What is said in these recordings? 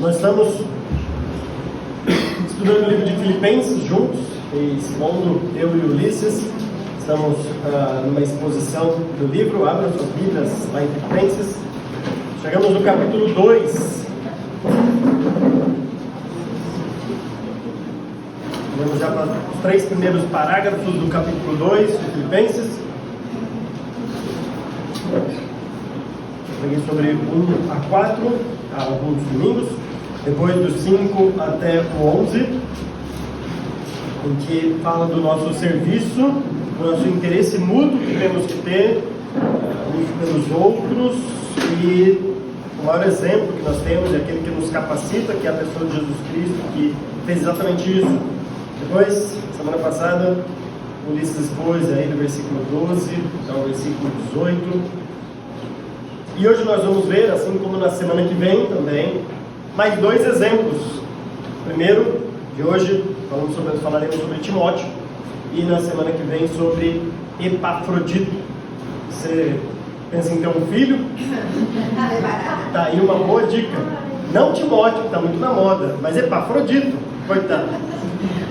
Nós estamos estudando o livro de Filipenses juntos, e segundo eu e o Ulisses, estamos numa exposição do livro. Abra suas Bíblias lá em Filipenses. Chegamos no capítulo 2. Vamos já para os 3 primeiros parágrafos do capítulo 2 de Filipenses. Peguei sobre 1 a 4, há alguns domingos, depois dos 5 até o 11, em que fala do nosso serviço, do nosso interesse mútuo que temos que ter uns pelos outros, e o maior exemplo que nós temos é aquele que nos capacita, que é a pessoa de Jesus Cristo, que fez exatamente isso. Depois, semana passada, o Ulisses expôs aí do versículo 12 ao versículo 18. E hoje nós vamos ver, assim como na semana que vem também, mais 2 exemplos. Primeiro, de hoje, falaremos sobre Timóteo, e na semana que vem sobre Epafrodito. Você pensa em ter um filho? Tá aí uma boa dica. Não Timóteo, que está muito na moda, mas Epafrodito, coitado.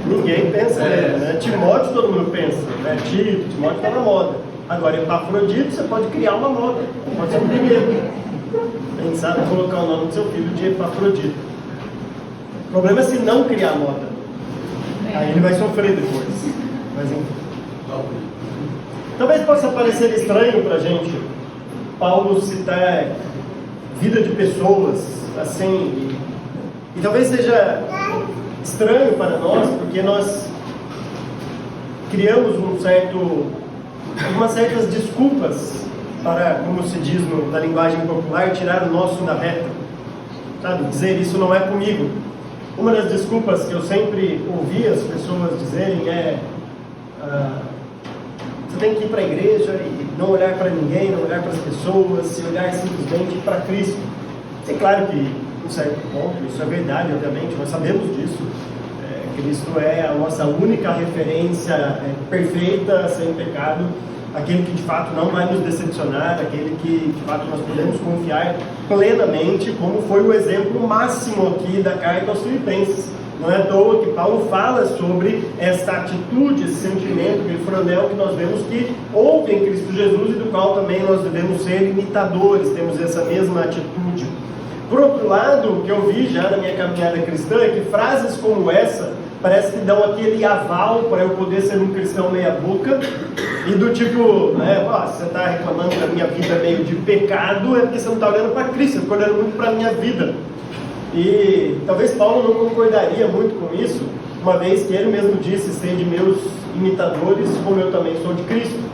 Ninguém pensa nele, né? Timóteo todo mundo pensa, né? Timóteo está na moda. Agora, Epafrodito, você pode criar uma moda, pode ser um primeiro. Pensar em colocar o nome do seu filho de Epafrodito. O problema é se não criar moda. Aí ele vai sofrer depois. Mas enfim. Talvez possa parecer estranho para a gente Paulo citar vida de pessoas assim. E talvez seja estranho para nós, porque nós criamos algumas certas desculpas para, como se diz na linguagem popular, tirar o nosso da reta, sabe? Dizer isso não é comigo. Uma das desculpas que eu sempre ouvi as pessoas dizerem é você tem que ir para a igreja e não olhar para ninguém, não olhar para as pessoas, se olhar simplesmente para Cristo. É claro que, em certo ponto, isso é verdade, obviamente, nós sabemos disso. Cristo é a nossa única referência perfeita, sem pecado, aquele que de fato não vai nos decepcionar, aquele que de fato nós podemos confiar plenamente, como foi o exemplo máximo aqui da carta aos Filipenses. Não é à toa que Paulo fala sobre esta atitude, esse sentimento, aquele fronel que nós vemos que houve em Cristo Jesus e do qual também nós devemos ser imitadores, temos essa mesma atitude. Por outro lado, o que eu vi já na minha caminhada cristã é que frases como essa parece que dão aquele aval para eu poder ser um cristão meia boca, e do tipo, você está reclamando da minha vida meio de pecado, é porque você não está olhando para Cristo, você está olhando muito para a minha vida. E talvez Paulo não concordaria muito com isso, uma vez que ele mesmo disse: sede meus imitadores, como eu também sou de Cristo.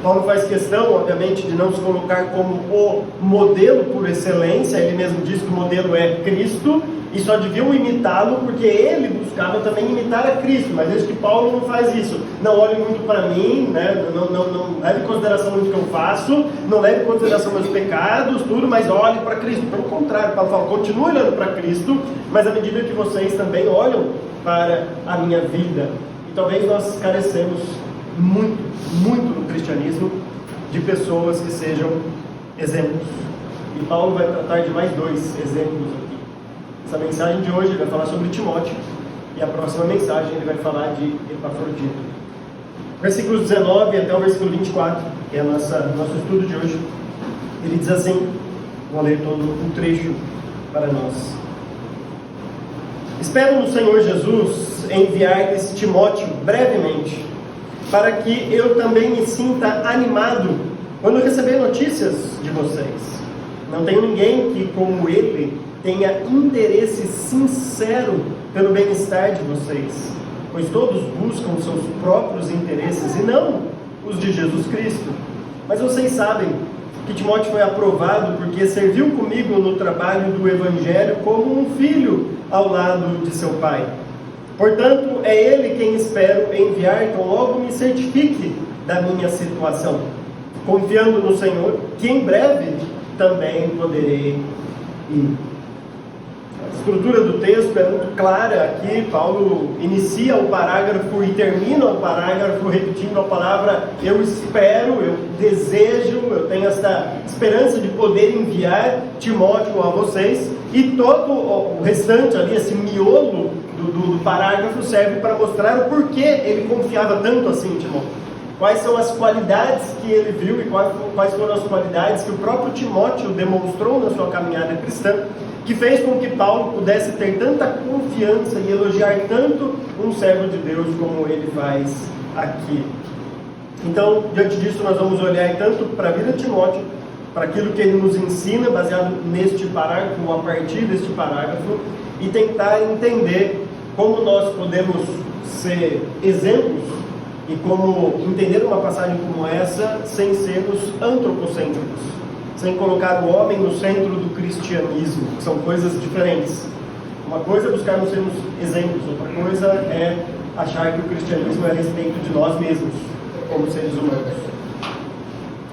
Paulo faz questão, obviamente, de não se colocar como o modelo por excelência. Ele mesmo diz que o modelo é Cristo, e só deviam imitá-lo porque ele buscava também imitar a Cristo. Mas veja que Paulo não faz isso. Não olhe muito para mim, né? não leve em consideração muito o que eu faço, não leve em consideração meus pecados, tudo, mas olhe para Cristo. Pelo contrário, Paulo fala: continue olhando para Cristo, mas à medida que vocês também olham para a minha vida. E talvez nós carecemos muito no cristianismo de pessoas que sejam exemplos. E Paulo vai tratar de mais 2 exemplos aqui. Essa mensagem de hoje ele vai falar sobre Timóteo, e a próxima mensagem ele vai falar de Epafrodito. Versículos 19 até o versículo 24, que é nosso estudo de hoje. Ele diz assim, vou ler todo um trecho para nós. Espero no Senhor Jesus enviar-lhes Timóteo brevemente, para que eu também me sinta animado quando receber notícias de vocês. Não tenho ninguém que, como ele, tenha interesse sincero pelo bem-estar de vocês, pois todos buscam seus próprios interesses e não os de Jesus Cristo. Mas vocês sabem que Timóteo foi aprovado porque serviu comigo no trabalho do Evangelho como um filho ao lado de seu pai. Portanto, é ele quem espero enviar, então logo me certifique da minha situação, confiando no Senhor, que em breve também poderei ir. A estrutura do texto é muito clara aqui. Paulo inicia o parágrafo e termina o parágrafo repetindo a palavra eu espero, eu desejo, eu tenho essa esperança de poder enviar Timóteo a vocês. E todo o restante ali, esse miolo do parágrafo, serve para mostrar o porquê ele confiava tanto assim em Timóteo. Quais são as qualidades que ele viu e quais foram as qualidades que o próprio Timóteo demonstrou na sua caminhada cristã, que fez com que Paulo pudesse ter tanta confiança e elogiar tanto um servo de Deus como ele faz aqui. Então, diante disso, nós vamos olhar tanto para a vida de Timóteo, para aquilo que ele nos ensina, baseado neste parágrafo, ou a partir deste parágrafo, e tentar entender como nós podemos ser exemplos e como entender uma passagem como essa sem sermos antropocêntricos, sem colocar o homem no centro do cristianismo, que são coisas diferentes. Uma coisa é buscarmos sermos exemplos, outra coisa é achar que o cristianismo é a respeito de nós mesmos, como seres humanos.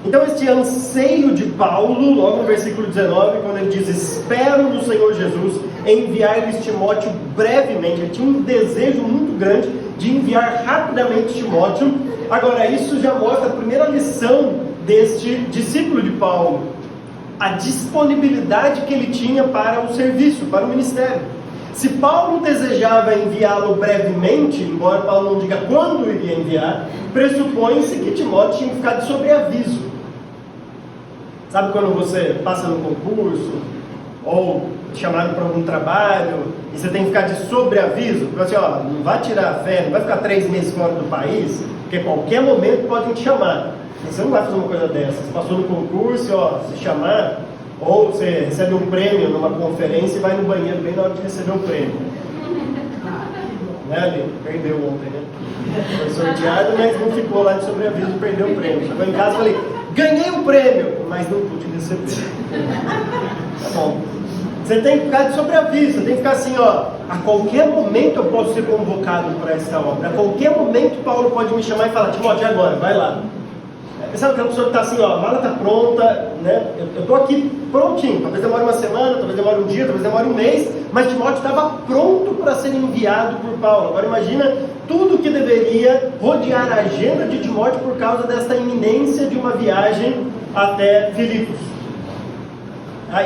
Então este anseio de Paulo, logo no versículo 19, quando ele diz: espero no Senhor Jesus enviar-lhes Timóteo brevemente. Ele tinha um desejo muito grande de enviar rapidamente Timóteo. Agora, isso já mostra a primeira lição deste discípulo de Paulo, a disponibilidade que ele tinha para o serviço, para o ministério. Se Paulo desejava enviá-lo brevemente, embora Paulo não diga quando iria enviar, pressupõe-se que Timóteo tinha que ficar de sobreaviso. Sabe quando você passa no concurso, ou chamado para algum trabalho, e você tem que ficar de sobreaviso? Porque assim, ó, não vai tirar férias, não vai ficar 3 meses fora do país, porque a qualquer momento podem te chamar. Você não vai fazer uma coisa dessa. Você passou no concurso, ó, se chamar, ou você recebe um prêmio numa conferência e vai no banheiro bem na hora de receber o prêmio. Né, Ali? Perdeu ontem, né? Foi sorteado, mas não ficou lá de sobreaviso e perdeu o prêmio. Chegou em casa e falei: ganhei um prêmio, mas não pude receber. Tá bom. Você tem que ficar de sobreaviso, você tem que ficar assim, ó, a qualquer momento eu posso ser convocado para essa obra, a qualquer momento Paulo pode me chamar e falar: Timóteo, agora, vai lá. Sabe aquela pessoa que está assim, ó, a mala está pronta, né? Eu estou aqui prontinho, talvez demore uma semana, talvez demore um dia, talvez demore um mês, mas Timóteo estava pronto para ser enviado por Paulo. Agora imagina tudo que deveria rodear a agenda de Timóteo por causa dessa iminência de uma viagem até Filipos.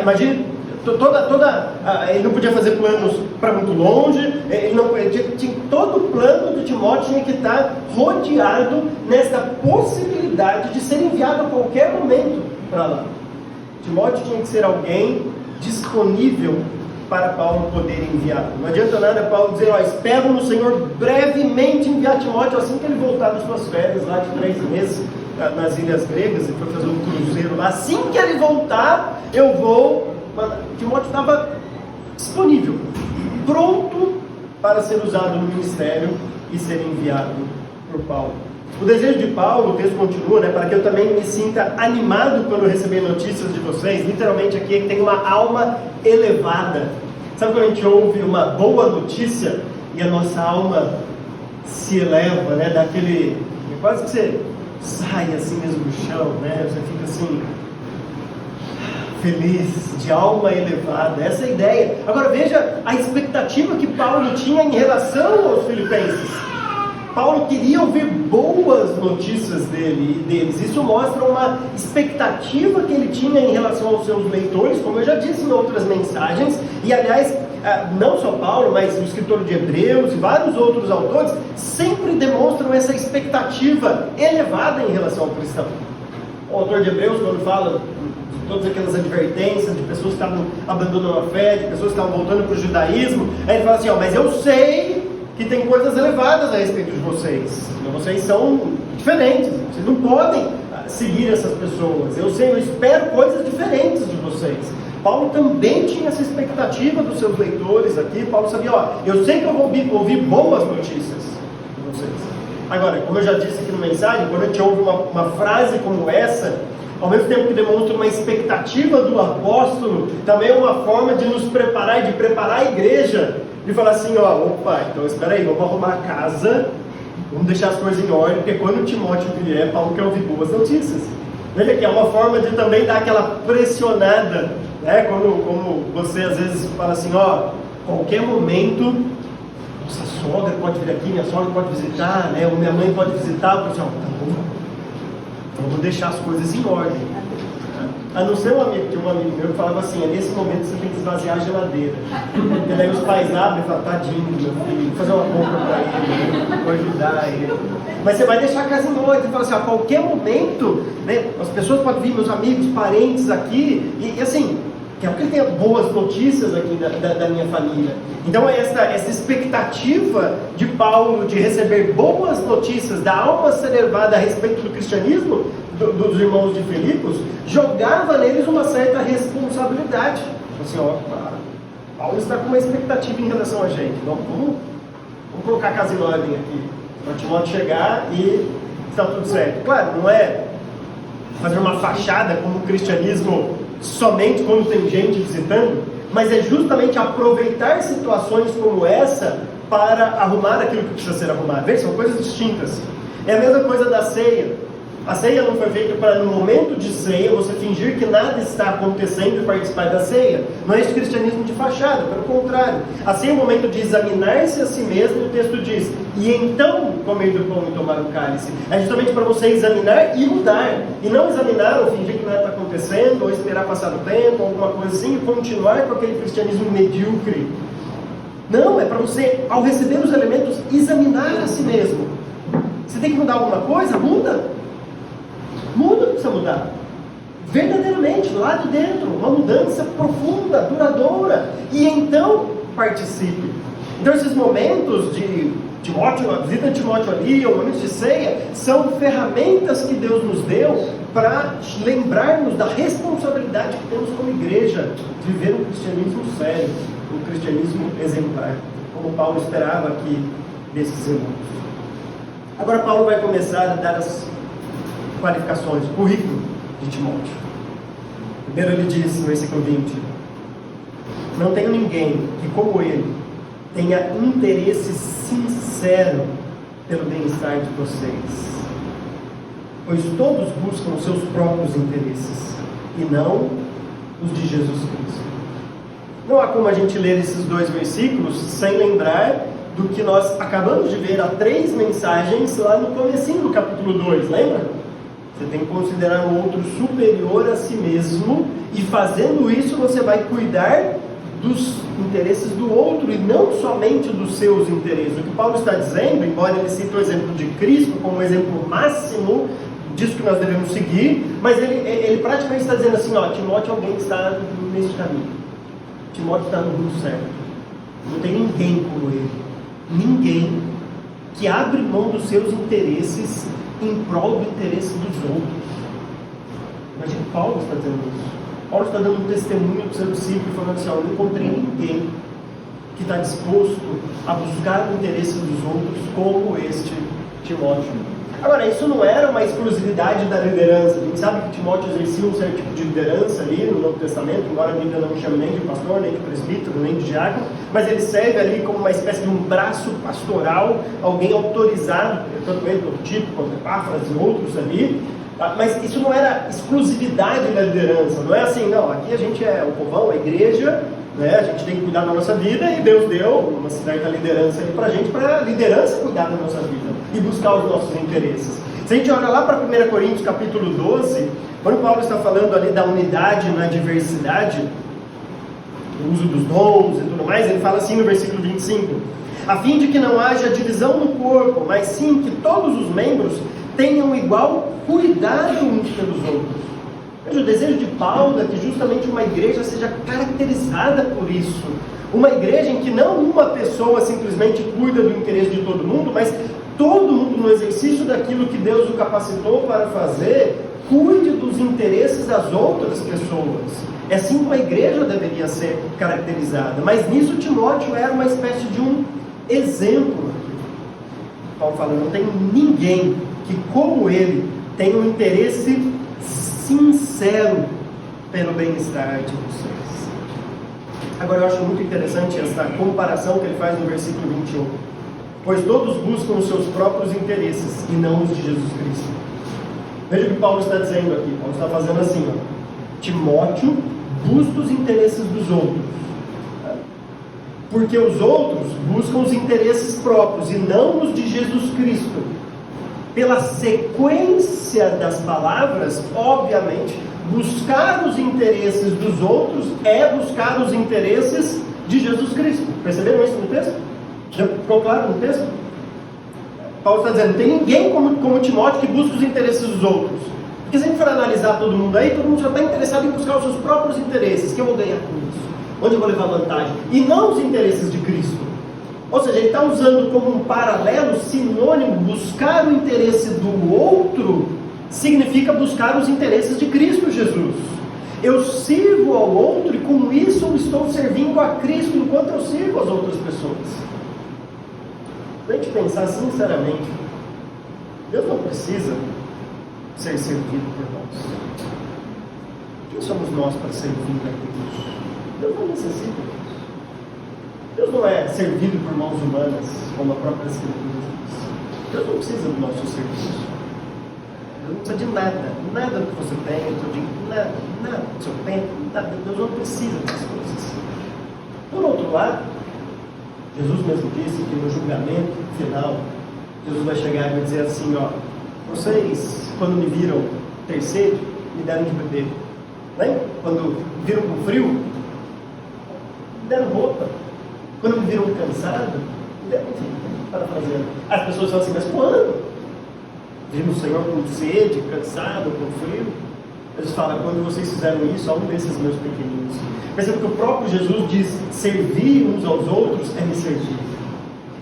Imagina, ele não podia fazer planos para muito longe, todo o plano de Timóteo tinha que estar rodeado nessa possibilidade de ser enviado a qualquer momento para lá. Timóteo tinha que ser alguém disponível para Paulo poder enviar. Não adianta nada Paulo dizer: ó, espero no Senhor brevemente enviar Timóteo assim que ele voltar das suas férias lá de 3 meses nas Ilhas Gregas, e foi fazer um cruzeiro lá. Assim que ele voltar, eu vou. Timóteo estava disponível, pronto para ser usado no ministério e ser enviado por Paulo. O desejo de Paulo, o texto continua, né, para que eu também me sinta animado quando receber notícias de vocês. Literalmente aqui, que tem uma alma elevada. Sabe quando a gente ouve uma boa notícia e a nossa alma se eleva, né, daquele, quase que você sai assim mesmo do chão, né, você fica assim feliz, de alma elevada. Essa é a ideia. Agora veja a expectativa que Paulo tinha em relação aos filipenses. Paulo queria ouvir boas notícias deles. Isso mostra uma expectativa que ele tinha em relação aos seus leitores, como eu já disse em outras mensagens. E aliás, não só Paulo, mas o escritor de Hebreus e vários outros autores sempre demonstram essa expectativa elevada em relação ao cristão. O autor de Hebreus, quando fala todas aquelas advertências de pessoas que estavam abandonando a fé, de pessoas que estavam voltando para o judaísmo, aí ele fala assim: ó, mas eu sei que tem coisas elevadas a respeito de vocês, vocês são diferentes, vocês não podem seguir essas pessoas, eu sei, eu espero coisas diferentes de vocês. Paulo também tinha essa expectativa dos seus leitores aqui. Paulo sabia: ó, eu sei que eu vou ouvir boas notícias de vocês. Agora, como eu já disse aqui na mensagem, quando a gente ouve uma frase como essa, ao mesmo tempo que demonstra uma expectativa do apóstolo, também é uma forma de nos preparar, de preparar a igreja, de falar assim: ó, opa, então espera aí, vamos arrumar a casa, vamos deixar as coisas em ordem, porque quando o Timóteo vier, Paulo quer ouvir boas notícias. Veja que é uma forma de também dar aquela pressionada, né? Como você às vezes fala assim: ó, qualquer momento, nossa sogra pode vir aqui, minha sogra pode visitar, né? Ou minha mãe pode visitar, o pessoal, tá bom, vamos deixar as coisas em ordem. A não ser tinha um amigo meu que falava assim, nesse momento você tem que esvaziar a geladeira. E daí os pais abrem e falam, tadinho, meu filho, vou fazer uma compra para ele, vou ajudar ele. Mas você vai deixar a casa em ordem, e fala assim, a qualquer momento, né, as pessoas podem vir, meus amigos, parentes aqui, e assim, quero que ele tenha boas notícias aqui da minha família. Então essa expectativa de Paulo de receber boas notícias da alma ser elevada a respeito do cristianismo, dos irmãos de Filipos, jogava neles uma certa responsabilidade. Assim, Paulo está com uma expectativa em relação a gente. Então, vamos colocar a casa em ordem aqui, para o Timóteo chegar e está tudo certo. Claro, não é fazer uma fachada como o cristianismo somente quando tem gente visitando, mas é justamente aproveitar situações como essa para arrumar aquilo que precisa ser arrumado. Veja, são coisas distintas. É a mesma coisa da ceia. A ceia não foi feita para, no momento de ceia, você fingir que nada está acontecendo e participar da ceia. Não é esse cristianismo de fachada, pelo contrário. A ceia é o momento de examinar-se a si mesmo, o texto diz, e então comer do pão e tomar o cálice. É justamente para você examinar e mudar. E não examinar ou fingir que nada está acontecendo, ou esperar passar o tempo, ou alguma coisa assim, e continuar com aquele cristianismo medíocre. Não, é para você, ao receber os elementos, examinar a si mesmo. Você tem que mudar alguma coisa? Muda. Muda, precisa mudar. Verdadeiramente, lá de dentro, uma mudança profunda, duradoura. E então, participe. Então, esses momentos de Timóteo, a visita de Timóteo ali, o momento de ceia, são ferramentas que Deus nos deu para lembrarmos da responsabilidade que temos como igreja de viver um cristianismo sério, um cristianismo exemplar, como Paulo esperava aqui desses irmãos. Agora, Paulo vai começar a dar as qualificações, o currículo de Timóteo. Primeiro ele diz no versículo 20: não tenho ninguém que, como ele, tenha interesse sincero pelo bem-estar de vocês, pois todos buscam os seus próprios interesses e não os de Jesus Cristo. Não há como a gente ler esses dois versículos sem lembrar do que nós acabamos de ver há 3 mensagens lá no comecinho do capítulo 2, lembra? Você tem que considerar o outro superior a si mesmo, e fazendo isso você vai cuidar dos interesses do outro e não somente dos seus interesses. O que Paulo está dizendo, embora ele cite o exemplo de Cristo como o exemplo máximo disso que nós devemos seguir, mas ele praticamente está dizendo assim, Timóteo, alguém que está nesse caminho. Timóteo está no rumo certo. Não tem ninguém como ele. Ninguém que abre mão dos seus interesses em prol do interesse dos outros. Imagina, Paulo está dizendo isso. Paulo está dando um testemunho para o seu discípulo, falando assim, eu não encontrei ninguém que está disposto a buscar o interesse dos outros como este Timóteo. Agora, isso não era uma exclusividade da liderança. A gente sabe que Timóteo exercia um certo tipo de liderança ali no Novo Testamento, embora a Bíblia não chame nem de pastor, nem de presbítero, nem de diácono, mas ele serve ali como uma espécie de um braço pastoral, alguém autorizado, tanto ele quanto Tito, quanto Epáfras e outros ali. Mas isso não era exclusividade da liderança, não é assim, não, aqui a gente é o povão, a igreja, né, a gente tem que cuidar da nossa vida e Deus deu uma certa liderança aí pra gente, para a liderança cuidar da nossa vida e buscar os nossos interesses. Se a gente olha lá para 1 Coríntios capítulo 12, quando Paulo está falando ali da unidade na diversidade, o uso dos dons e tudo mais, ele fala assim no versículo 25, a fim de que não haja divisão no corpo, mas sim que todos os membros tenham igual cuidado uns pelos outros. Veja, o desejo de Paulo é que justamente uma igreja seja caracterizada por isso. Uma igreja em que não uma pessoa simplesmente cuida do interesse de todo mundo, mas todo mundo no exercício daquilo que Deus o capacitou para fazer, cuide dos interesses das outras pessoas. É assim que uma igreja deveria ser caracterizada. Mas nisso Timóteo era uma espécie de um exemplo. Paulo fala, não tem ninguém que, como ele, tenha um interesse sincero pelo bem-estar de vocês. Agora eu acho muito interessante essa comparação que ele faz no versículo 21. Pois todos buscam os seus próprios interesses e não os de Jesus Cristo. Veja o que Paulo está dizendo aqui. Paulo está fazendo assim, Timóteo busca os interesses dos outros, porque os outros buscam os interesses próprios e não os de Jesus Cristo. pela sequência das palavras, obviamente, buscar os interesses dos outros é buscar os interesses de Jesus Cristo. Perceberam isso no texto? Já ficou claro no texto? Paulo está dizendo, não tem ninguém como Timóteo que busca os interesses dos outros. Porque se a gente for analisar todo mundo aí, todo mundo só está interessado em buscar os seus próprios interesses. O que eu vou ganhar com isso? Onde eu vou levar vantagem? E não os interesses de Cristo. Ou seja, ele está usando como um paralelo, sinônimo, buscar o interesse do outro significa buscar os interesses de Cristo Jesus. Eu sirvo ao outro e com isso eu estou servindo a Cristo enquanto eu sirvo as outras pessoas. Para a gente pensar sinceramente, Deus não precisa ser servido por nós. Quem somos nós para servir a Deus? Deus não necessita disso. Deus não é servido por mãos humanas, como a própria Escritura diz. Deus não precisa do nosso serviço. Deus não precisa de nada. Nada do que você tem, do seu dinheiro, nada do seu tempo, nada. Deus não precisa dessas coisas. Por outro lado, Jesus mesmo disse que no julgamento final, Jesus vai chegar e vai dizer assim, ó, vocês, quando me viram ter sede, me deram de beber. Né? Quando viram com frio, me deram roupa. Quando me viram cansado, me deram, enfim, parafraseando. As pessoas falam assim, mas quando? Vimos o Senhor com sede, cansado, com frio. Jesus fala, quando vocês fizeram isso a um desses meus pequeninos. Perceba que o próprio Jesus diz, servir uns aos outros é me servir.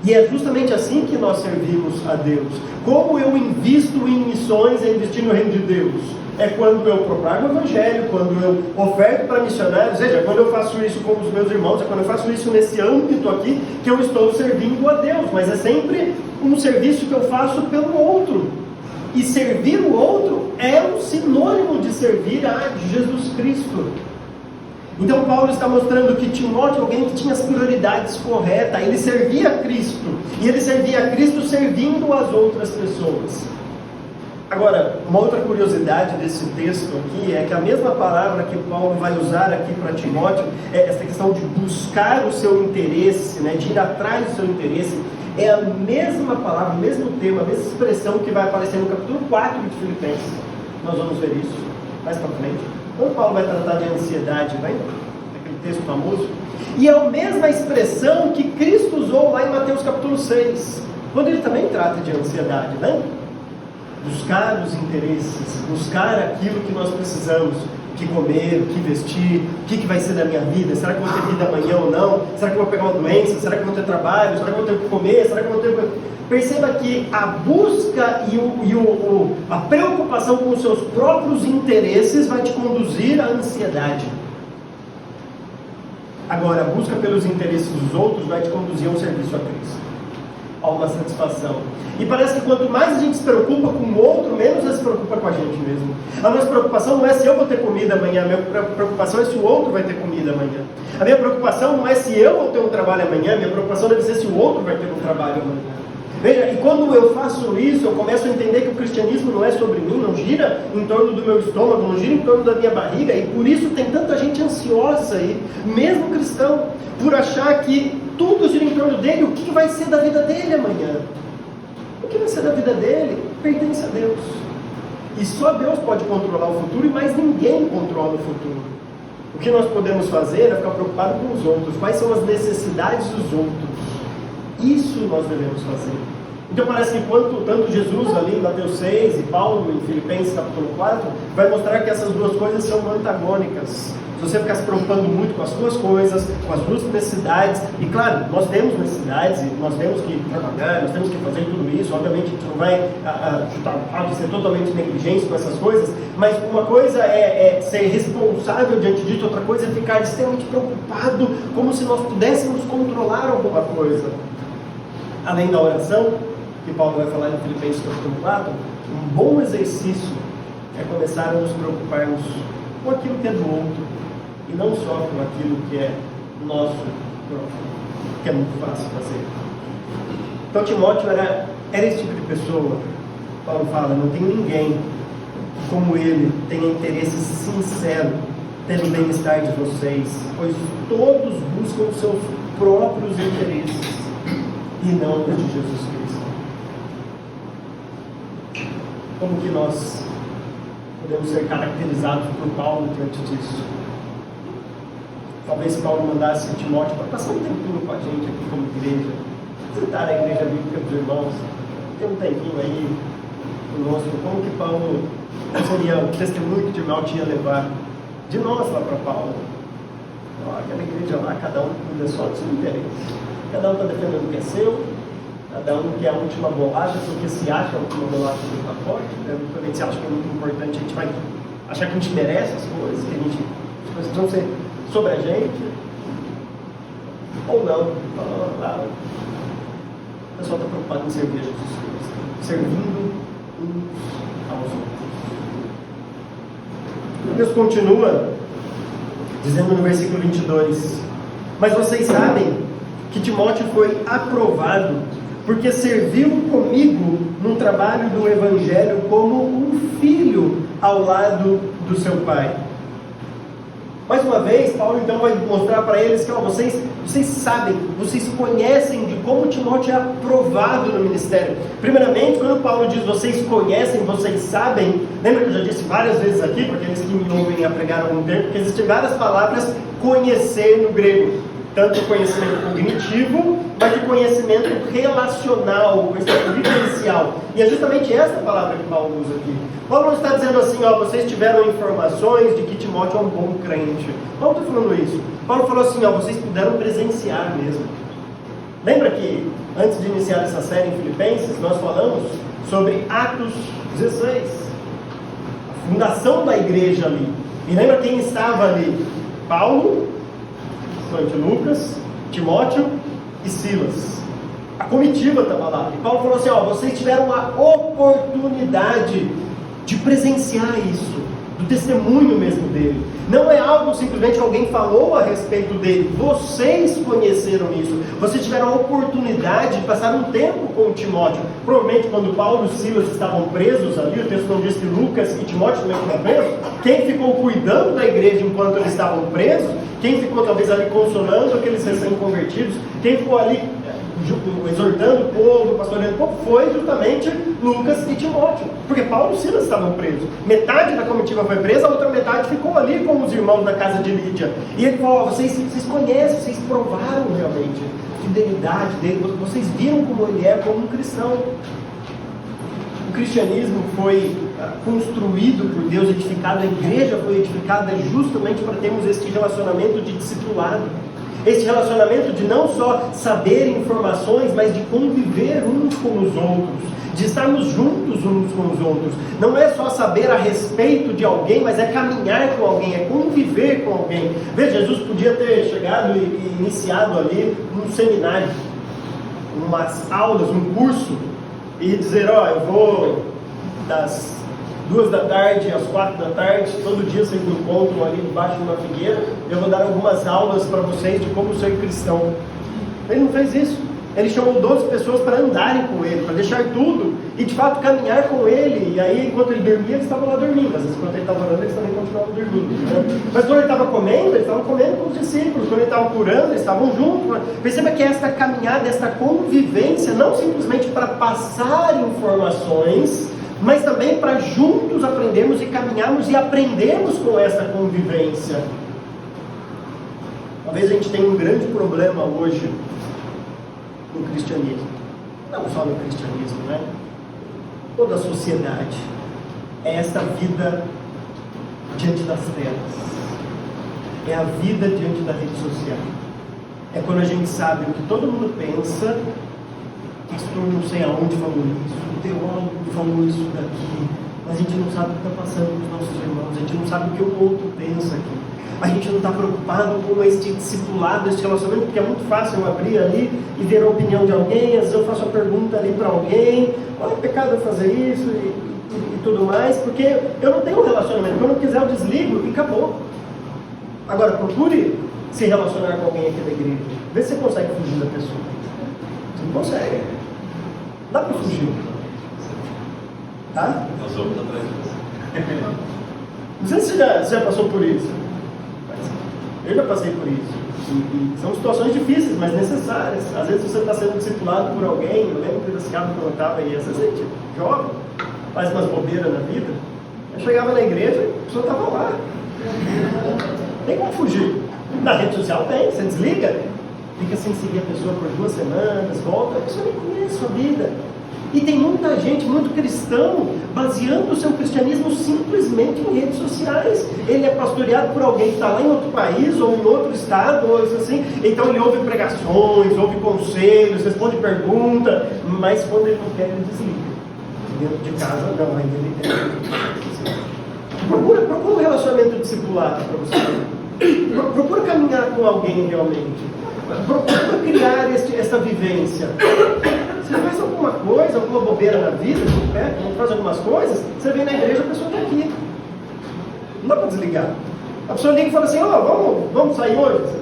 E é justamente assim que nós servimos a Deus. Como eu invisto em missões, é investir no reino de Deus. É quando eu propago o Evangelho, quando eu oferto para missionários, seja, quando eu faço isso com os meus irmãos, é quando eu faço isso nesse âmbito aqui, que eu estou servindo a Deus. Mas é sempre um serviço que eu faço pelo outro. E servir o outro é um sinônimo de servir a Jesus Cristo. Então Paulo está mostrando que Timóteo é alguém que tinha as prioridades corretas, ele servia a Cristo, e ele servia a Cristo servindo as outras pessoas. Agora, uma outra curiosidade desse texto aqui é que a mesma palavra que Paulo vai usar aqui para Timóteo, é essa questão de buscar o seu interesse, né, de ir atrás do seu interesse, é a mesma palavra, o mesmo tema, a mesma expressão que vai aparecer no capítulo 4 de Filipenses. Nós vamos ver isso mais para frente. Quando Paulo vai tratar de ansiedade, lembra? Aquele texto famoso. E é a mesma expressão que Cristo usou lá em Mateus capítulo 6, quando ele também trata de ansiedade, né? Buscar os interesses, buscar aquilo que nós precisamos, o que comer, o que vestir, o que vai ser da minha vida, será que eu vou ter vida amanhã ou não? Será que eu vou pegar uma doença? Será que eu vou ter trabalho? Será que eu vou ter o que comer? Será que eu vou ter... Perceba que a busca a preocupação com os seus próprios interesses vai te conduzir à ansiedade. Agora, a busca pelos interesses dos outros vai te conduzir a um serviço a Cristo, a uma satisfação. E parece que quanto mais a gente se preocupa com o outro, menos a gente se preocupa com a gente mesmo. A nossa preocupação não é se eu vou ter comida amanhã, a minha preocupação é se o outro vai ter comida amanhã. A minha preocupação não é se eu vou ter um trabalho amanhã, a minha preocupação deve ser se o outro vai ter um trabalho amanhã. Veja, e quando eu faço isso, eu começo a entender que o cristianismo não é sobre mim, não gira em torno do meu estômago, não gira em torno da minha barriga, e por isso tem tanta gente ansiosa aí, mesmo cristão, por achar que tudo gira em torno dele. O que vai ser da vida dele amanhã? O que vai ser da vida dele pertence a Deus. E só Deus pode controlar o futuro, e mais ninguém controla o futuro. O que nós podemos fazer é ficar preocupado com os outros. Quais são as necessidades dos outros? Isso nós devemos fazer. Então parece que tanto Jesus ali em Mateus 6 e Paulo em Filipenses capítulo 4 vai mostrar que essas duas coisas são antagônicas. Se você ficar se preocupando muito com as suas coisas, com as suas necessidades, e claro, nós temos necessidades e nós temos que trabalhar, nós temos que fazer tudo isso, obviamente a gente não vai ser totalmente negligente com essas coisas, mas uma coisa é ser responsável diante disso, outra coisa é ficar extremamente preocupado, como se nós pudéssemos controlar alguma coisa. Além da oração, que Paulo vai falar em Filipenses capítulo 4, um bom exercício é começar a nos preocuparmos com aquilo que é do outro, e não só com aquilo que é nosso próprio, que é muito fácil fazer. Então Timóteo era esse tipo de pessoa. Paulo fala, não tem ninguém que como ele tenha interesse sincero pelo bem-estar de vocês, pois todos buscam seus próprios interesses e não o de Jesus Cristo. Como que nós podemos ser caracterizados por Paulo diante disso? Talvez Paulo mandasse Timóteo para passar um tempinho com a gente aqui como igreja, visitar a igreja bíblica dos irmãos, ter um tempinho aí conosco. Como que Paulo seria o testemunho que Timóteo ia levar de nós lá para Paulo? Aquela igreja lá, cada um cuida só do seu interesse. Cada um está defendendo o que é seu, cada um quer a última bolacha, porque se acha a última bolacha do pacote, né? Quando a gente se acha que é muito importante, a gente vai achar que a gente merece as coisas, que as coisas vão ser sobre a gente, ou não. O pessoal está preocupado em servir a Jesus Cristo, servindo uns aos outros. Deus continua dizendo no versículo 22: mas vocês sabem que Timóteo foi aprovado, porque serviu comigo no trabalho do Evangelho como um filho ao lado do seu pai. Mais uma vez, Paulo então vai mostrar para eles que vocês sabem, vocês conhecem de como Timóteo é aprovado no ministério. Primeiramente, quando Paulo diz vocês conhecem, vocês sabem, lembra que eu já disse várias vezes aqui, para aqueles que me ouvem a pregar há algum tempo, que existem várias palavras conhecer no grego. Tanto conhecimento cognitivo, mas de conhecimento relacional, conhecimento vivencial. E é justamente essa palavra que Paulo usa aqui. Paulo não está dizendo assim, vocês tiveram informações de que Timóteo é um bom crente. Paulo está falando isso. Paulo falou assim, vocês puderam presenciar mesmo. Lembra que, antes de iniciar essa série em Filipenses, nós falamos sobre Atos 16. A fundação da igreja ali. E lembra quem estava ali? Paulo, Lucas, Timóteo e Silas. A comitiva estava lá. E Paulo falou assim, vocês tiveram a oportunidade de presenciar isso, do testemunho mesmo dele. Não é algo simplesmente que alguém falou a respeito dele. Vocês conheceram isso. Vocês tiveram a oportunidade de passar um tempo com Timóteo. Provavelmente quando Paulo e Silas estavam presos ali, o texto não diz que Lucas e Timóteo também estavam presos. Quem ficou cuidando da igreja enquanto eles estavam presos? Quem ficou talvez ali consolando aqueles recém-convertidos? Quem ficou ali exortando o povo, pastoreando o povo? Foi justamente Lucas e Timóteo. Porque Paulo e Silas estavam presos. Metade da comitiva foi presa, a outra metade ficou ali com os irmãos da casa de Lídia. E ele falou, vocês conhecem, vocês provaram realmente a fidelidade dele, vocês viram como ele é como um cristão. O cristianismo foi construído por Deus, edificado, a igreja foi edificada justamente para termos este relacionamento de discipulado. Esse relacionamento de não só saber informações, mas de conviver uns com os outros, de estarmos juntos uns com os outros. Não é só saber a respeito de alguém, mas é caminhar com alguém, é conviver com alguém. Veja, Jesus podia ter chegado e iniciado ali um seminário, umas aulas, um curso, e dizer, eu vou das 2 da tarde às 4 da tarde, todo dia vocês me encontram ali debaixo de uma figueira, eu vou dar algumas aulas para vocês de como ser cristão. Ele não fez isso. Ele chamou 12 pessoas para andarem com ele, para deixar tudo e de fato caminhar com ele. E aí, enquanto ele dormia, eles estavam lá dormindo. Às vezes, enquanto ele estava orando, eles também continuavam dormindo, né? Mas quando ele estava comendo, eles estavam comendo com os discípulos. Quando ele estava curando, eles estavam juntos. Perceba que esta caminhada, esta convivência, não simplesmente para passar informações, mas também para juntos aprendermos e caminharmos e aprendermos com essa convivência. Talvez a gente tenha um grande problema hoje no cristianismo, não só no cristianismo, né? Toda a sociedade é essa vida diante das telas, é a vida diante da rede social, é quando a gente sabe o que todo mundo pensa. Pastor não sei aonde falou isso, o teólogo falou isso daqui, mas a gente não sabe o que está passando com os nossos irmãos, a gente não sabe o que o outro pensa aqui. A gente não está preocupado com este discipulado, este relacionamento, porque é muito fácil eu abrir ali e ver a opinião de alguém. Às vezes eu faço a pergunta ali para alguém, é pecado eu fazer isso e tudo mais, porque eu não tenho um relacionamento. Quando eu quiser eu desligo e acabou. Agora procure se relacionar com alguém aqui da igreja, vê se você consegue fugir da pessoa. Você não consegue, dá para fugir, tá? Nós vamos atrás disso. Não sei se você já passou por isso. Eu já passei por isso. E são situações difíceis, mas necessárias. Às vezes você está sendo discipulado por alguém. Eu lembro desse caso que eu estava aí, às vezes a gente jovem, faz umas bobeiras na vida. Eu chegava na igreja, a pessoa estava lá. Tem como fugir. Na rede social tem, você desliga, fica sem seguir a pessoa por 2 semanas, volta, a pessoa nem conhece a sua vida. E tem muita gente, muito cristão, baseando o seu cristianismo simplesmente em redes sociais. Ele é pastoreado por alguém que está lá em outro país, ou em outro estado, ou assim. Então ele ouve pregações, ouve conselhos, responde pergunta, mas quando ele não quer, ele desliga. Dentro de casa, não, ainda ele tem. Procura um relacionamento discipulado para você. Procura caminhar com alguém realmente. Procura criar essa vivência. Você faz alguma coisa, alguma bobeira na vida, faz algumas coisas, você vem na igreja, a pessoa está aqui. Não dá para desligar. A pessoa liga e fala assim, vamos sair hoje?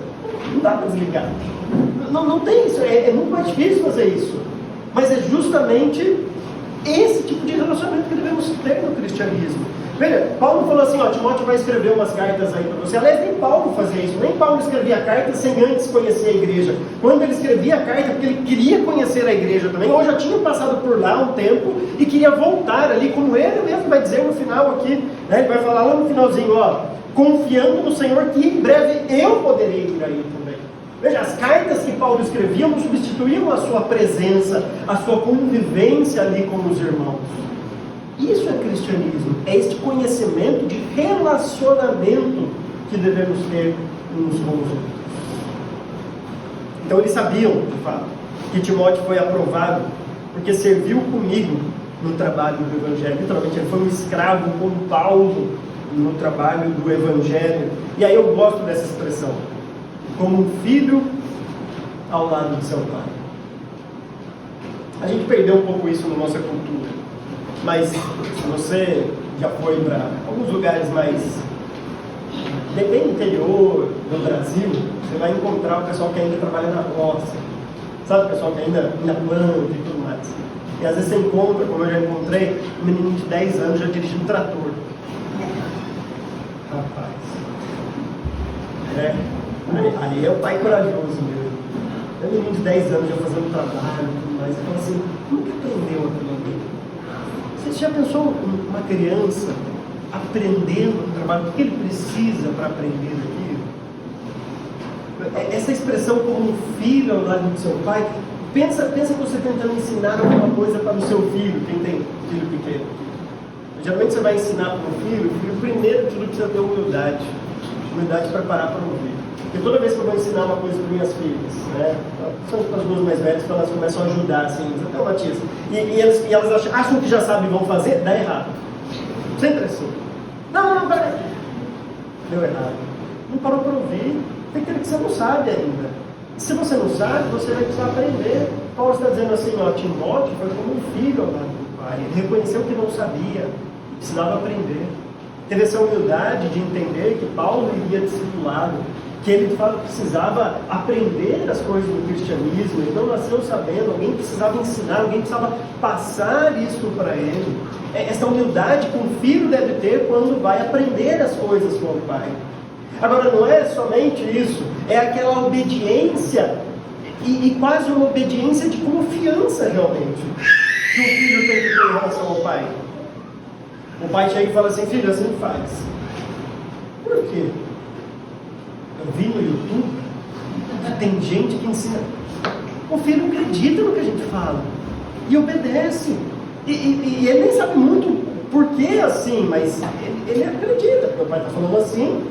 Não dá para desligar. Não tem isso, é muito mais difícil fazer isso. Mas é justamente esse tipo de relacionamento que devemos ter no cristianismo. Veja, Paulo falou assim, Timóteo vai escrever umas cartas aí para você. Aliás, nem Paulo fazia isso. Nem Paulo escrevia cartas sem antes conhecer a igreja. Quando ele escrevia a carta, porque ele queria conhecer a igreja também, ou já tinha passado por lá um tempo e queria voltar ali, como ele mesmo vai dizer no final aqui, né? Ele vai falar lá no finalzinho, confiando no Senhor que em breve eu poderei ir aí também. Veja, as cartas que Paulo escrevia não substituíam a sua presença, a sua convivência ali com os irmãos. Isso é cristianismo, é este conhecimento de relacionamento que devemos ter uns com os outros. Então eles sabiam, de fato, que Timóteo foi aprovado porque serviu comigo no trabalho do Evangelho. Literalmente, ele foi um escravo com Paulo no trabalho do Evangelho. E aí eu gosto dessa expressão, como um filho ao lado de seu pai. A gente perdeu um pouco isso na nossa cultura. Mas se você já foi para alguns lugares mais bem interior do Brasil, você vai encontrar o pessoal que ainda trabalha na roça, sabe, o pessoal que ainda planta e tudo mais. E às vezes você encontra, como eu já encontrei, um menino de 10 anos já dirigindo trator. Rapaz, aí é o pai corajoso mesmo. É um menino de 10 anos já fazendo trabalho e tudo mais. E fala assim, como que aprendeu aquilo ali? Você já pensou uma criança aprendendo o trabalho? O que ele precisa para aprender aquilo? Essa expressão como um filho ao lado do seu pai, pensa que você tentando ensinar alguma coisa para o seu filho, quem tem filho pequeno. Geralmente você vai ensinar para um filho, primeiro tudo precisa ter humildade para parar para ouvir. Porque toda vez que eu vou ensinar uma coisa para minhas filhas, né, são as 2 mais velhas, que elas começam a ajudar, assim, até o Matias, e elas acham que já sabem e vão fazer, dá errado. Sempre assim. Não, peraí. Deu errado. Não parou para ouvir, tem que ter que você não sabe ainda. Se você não sabe, você vai precisar aprender. Paulo está dizendo assim, Timóteo foi como um filho ao lado do pai. Ele reconheceu que não sabia, precisava aprender. Teve essa humildade de entender que Paulo iria discipulado, que ele de fato precisava aprender as coisas do cristianismo, ele não nasceu sabendo, alguém precisava ensinar, alguém precisava passar isso para ele. Essa humildade que um filho deve ter quando vai aprender as coisas com o pai. Agora, não é somente isso, é aquela obediência, e quase uma obediência de confiança realmente, que o filho tem que ter em relação ao pai. O pai chega e fala assim, filho, assim faz. Por quê? Eu vi no YouTube que tem gente que ensina. O filho acredita no que a gente fala e obedece. E ele nem sabe muito por que assim, mas ele acredita. Meu pai está falando assim,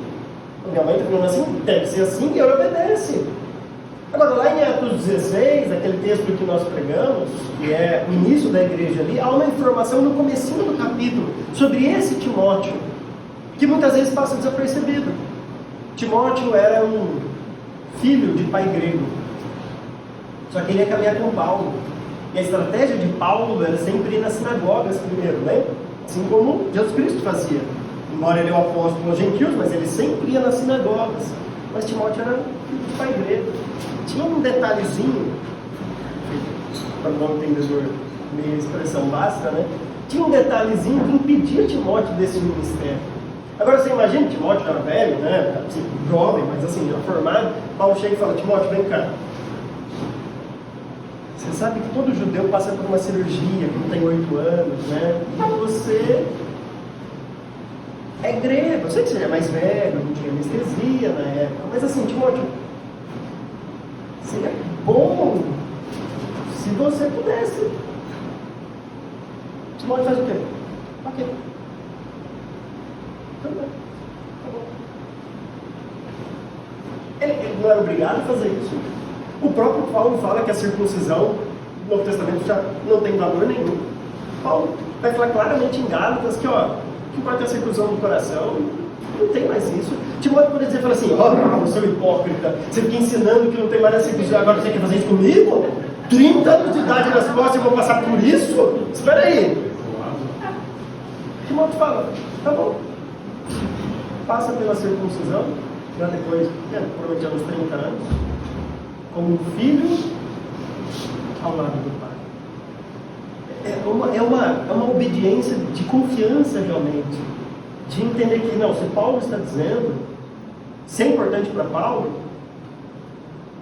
minha mãe está falando assim, deve ser assim, e ele obedece. Agora, lá em Atos 16, aquele texto que nós pregamos, que é o início da igreja ali, há uma informação no comecinho do capítulo sobre esse Timóteo, que muitas vezes passa desapercebido. Timóteo era um filho de pai grego, só que ele ia caminhar com Paulo, e a estratégia de Paulo era sempre ir nas sinagogas primeiro, né? Assim como Jesus Cristo fazia, embora ele é o apóstolo aos gentios, mas ele sempre ia nas sinagogas. Mas Timóteo era filho de pai grego. Tinha um detalhezinho, para o bom entendedor, meia expressão basta, né? Tinha um detalhezinho que impedia Timóteo desse ministério. Agora você imagina, Timóteo era velho, né? Assim, jovem, mas assim, já formado. Paulo chega e fala, Timóteo, vem cá. Você sabe que todo judeu passa por uma cirurgia quando tem 8 anos, né? E você é grego. Eu sei que você é mais velho, não tinha anestesia na época, mas assim, Timóteo, seria bom se você pudesse. Timóteo faz o quê? Ok. Tudo bem. Tá bom. Ele não era obrigado a fazer isso. O próprio Paulo fala que a circuncisão no Novo Testamento já não tem valor nenhum. Paulo vai falar claramente em Gálatas que, ó, que importa é a circuncisão do coração, não tem mais isso. Timóteo poderia dizer, fala assim, ó, você é um hipócrita, você fica ensinando que não tem mais a circuncisão, agora você quer fazer isso comigo? 30 anos de idade nas costas e eu vou passar por isso? Espera aí. Timóteo fala, tá bom, passa pela circuncisão, já depois, provavelmente aos 30 anos, como um filho ao lado do pai. É uma obediência de confiança realmente, de entender que, não, se Paulo está dizendo, se é importante para Paulo,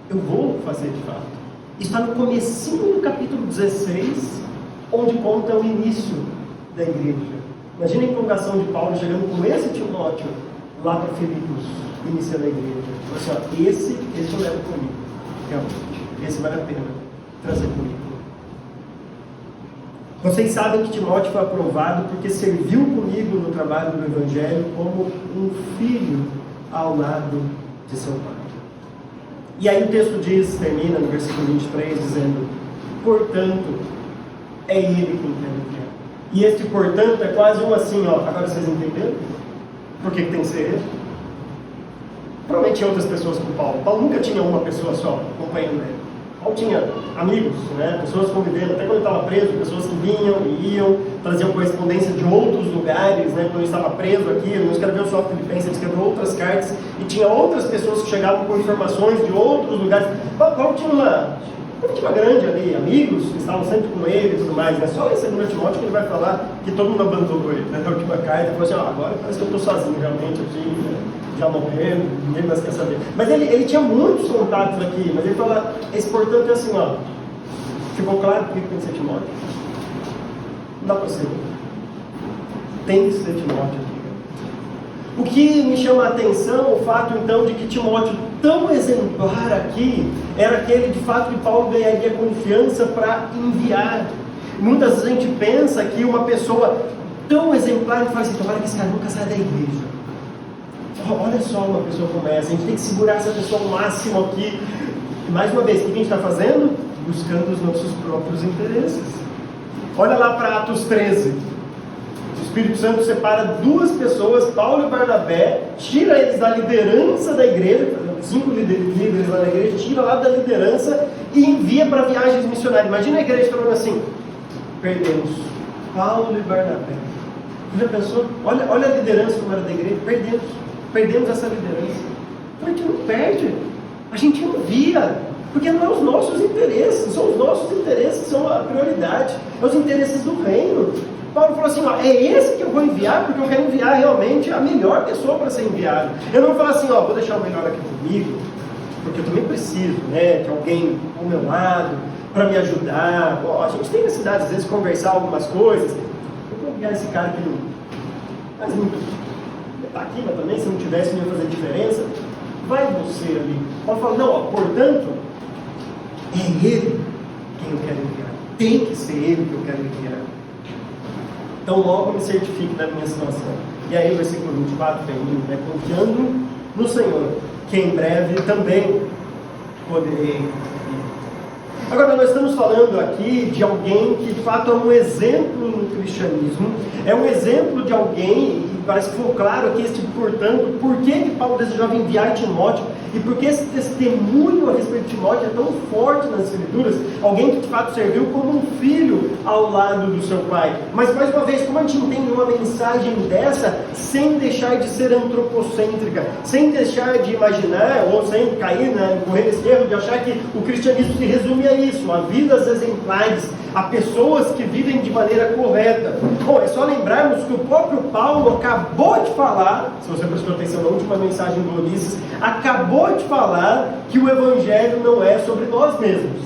eu vou fazer de fato. Está no comecinho do capítulo 16, onde conta o início da igreja. Imagina a empolgação de Paulo chegando com esse Timóteo lá para Filipos, iniciando a igreja. Assim, ó, esse eu levo comigo, realmente. Esse vale a pena trazer comigo. Vocês sabem que Timóteo foi aprovado porque serviu comigo no trabalho do Evangelho como um filho ao lado de seu pai. E aí o texto termina no versículo 23, dizendo, portanto, é ele quem quer enviar. E este portanto é quase um assim, ó, agora vocês entenderam? Por que tem que ser ele? Provavelmente tinha outras pessoas com Paulo. Paulo nunca tinha uma pessoa só acompanhando ele. Paulo tinha amigos, né? Pessoas convivendo, até quando ele estava preso, pessoas que vinham e iam, traziam correspondência de outros lugares, né? Quando ele estava preso aqui, ele não escreveu só Filipenses, ele escreveu outras cartas, e tinha outras pessoas que chegavam com informações de outros lugares. Paulo tinha uma grande ali, amigos que estavam sempre com ele e tudo mais, né? Só em 2 Timóteo que ele vai falar que todo mundo abandonou ele, né? Na última carta, ele falou assim, ó, agora parece que eu estou sozinho realmente aqui, né? Já morrendo, ninguém mais quer saber. Mas ele tinha muitos contatos aqui, mas ele fala, esse portanto é assim, ó, ficou claro por que tem que ser Timóteo? Não dá para ser. Tem que ser Timóteo aqui. O que me chama a atenção, o fato então de que Timóteo, tão exemplar aqui, era aquele de fato que Paulo ganharia confiança para enviar. Muitas vezes a gente pensa que uma pessoa tão exemplar, e fala assim, tomara que esse cara nunca saia da igreja. Olha só uma pessoa como essa, a gente tem que segurar essa pessoa ao máximo aqui. E mais uma vez, o que a gente está fazendo? Buscando os nossos próprios interesses. Olha lá para Atos 13. O Espírito Santo separa 2 pessoas, Paulo e Barnabé, tira eles da liderança da igreja, 5 líderes lá na igreja, tira lá da liderança e envia para viagens missionárias. Imagina a igreja falando assim, perdemos Paulo e Barnabé. Já pensou? Olha a liderança como era da igreja, perdemos essa liderança. Então a gente não perde, a gente envia, porque não é os nossos interesses, são os nossos interesses, são a prioridade, é os interesses do reino. Paulo falou assim, ó, é esse que eu vou enviar, porque eu quero enviar realmente a melhor pessoa para ser enviado. Eu não vou falar assim, ó, vou deixar o melhor aqui comigo, porque eu também preciso, né, de alguém ao meu lado, para me ajudar. Ó, a gente tem necessidade, às vezes, de conversar algumas coisas. Eu vou enviar esse cara que não faz muito. Está aqui, mas também se não tivesse não ia fazer diferença. Vai você ali. Paulo fala, não, ó, portanto, é ele quem eu quero enviar. Tem que ser ele que eu quero enviar. Então logo me certifique da minha situação. E aí o versículo 24 termina, né? Confiando no Senhor, que em breve também poderei ir. Agora nós estamos falando aqui de alguém que de fato é um exemplo no cristianismo, é um exemplo de alguém, e parece que ficou claro aqui, portanto, por que Paulo desejava enviar Timóteo, e por que esse testemunho a respeito de Timóteo é tão forte nas Escrituras, alguém que de fato serviu como um filho ao lado do seu pai. Mas mais uma vez, como a gente entende uma mensagem dessa, sem deixar de ser antropocêntrica, sem deixar de imaginar, ou sem cair, correr esse erro de achar que o cristianismo se resume a isso, a vidas exemplares, a pessoas que vivem de maneira correta. Bom, é só lembrarmos que o próprio Paulo acabou de falar, se você prestou atenção na última mensagem do Ulisses, acabou de falar que o Evangelho não é sobre nós mesmos.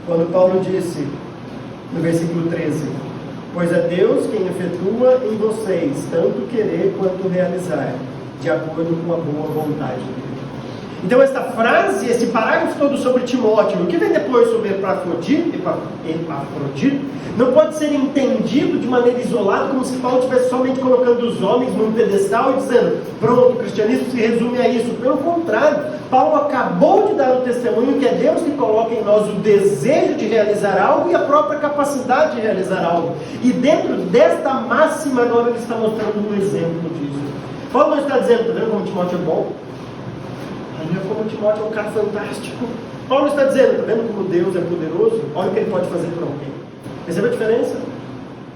Quando Paulo disse, no versículo 13, pois é Deus quem efetua em vocês tanto querer quanto realizar, de acordo com a boa vontade dele. Então esta frase, esse parágrafo todo sobre Timóteo, o que vem depois sobre Epafrodito, não pode ser entendido de maneira isolada, como se Paulo estivesse somente colocando os homens num pedestal e dizendo, pronto, o cristianismo se resume a isso. Pelo contrário, Paulo acabou de dar o testemunho que é Deus que coloca em nós o desejo de realizar algo e a própria capacidade de realizar algo. E dentro desta máxima agora ele está mostrando um exemplo disso. Paulo não está dizendo, está vendo como Timóteo é bom? Olha como Timóteo é um cara fantástico. Paulo está dizendo, está vendo como Deus é poderoso? Olha o que ele pode fazer por alguém. Percebe a diferença?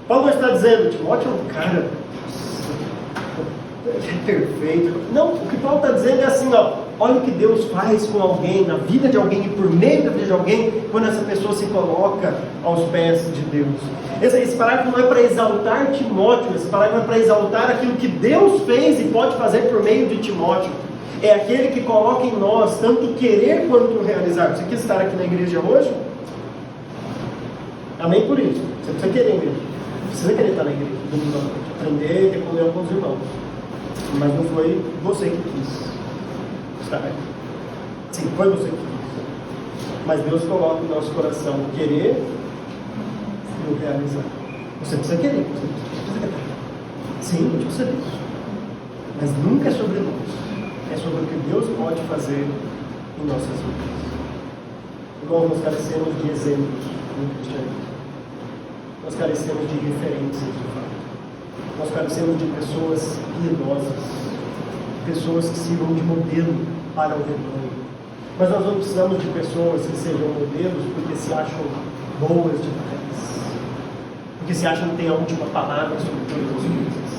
Paulo não está dizendo, Timóteo é um cara perfeito. Não, o que Paulo está dizendo é assim, ó, olha o que Deus faz com alguém, na vida de alguém e por meio da vida de alguém, quando essa pessoa se coloca aos pés de Deus. Esse parágrafo não é para exaltar Timóteo, esse parágrafo é para exaltar aquilo que Deus fez e pode fazer por meio de Timóteo. É aquele que coloca em nós tanto querer quanto realizar. Você quis estar aqui na igreja hoje? Amém por isso. Você precisa querer a igreja. Precisa querer estar na igreja. Aprender e ter comunhão com os irmãos. Mas não foi você que quis estar aqui. Sim, foi você que quis. Mas Deus coloca no nosso coração o querer e o realizar. Você precisa querer. Você precisa querer. Sim, a gente precisa disso. Mas nunca é sobre nós. É sobre o que Deus pode fazer em nossas vidas. Irmãos, nós carecemos de exemplos no cristianismo. Nós carecemos de referências, de fato. Nós carecemos de pessoas piedosas, pessoas que sirvam de modelo para o rebanho. Mas nós não precisamos de pessoas que sejam modelos porque se acham boas demais, porque se acham que têm a última palavra sobre todas as coisas.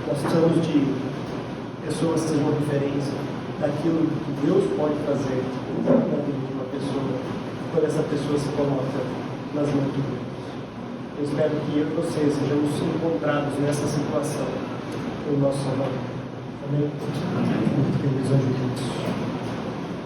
Nós precisamos de pessoas que sejam referência daquilo que Deus pode fazer na vida de uma pessoa, quando essa pessoa se coloca nas mãos de Deus. Eu espero que eu e você sejamos encontrados nessa situação, no nosso Salvador. Amém? Que Deus ajude.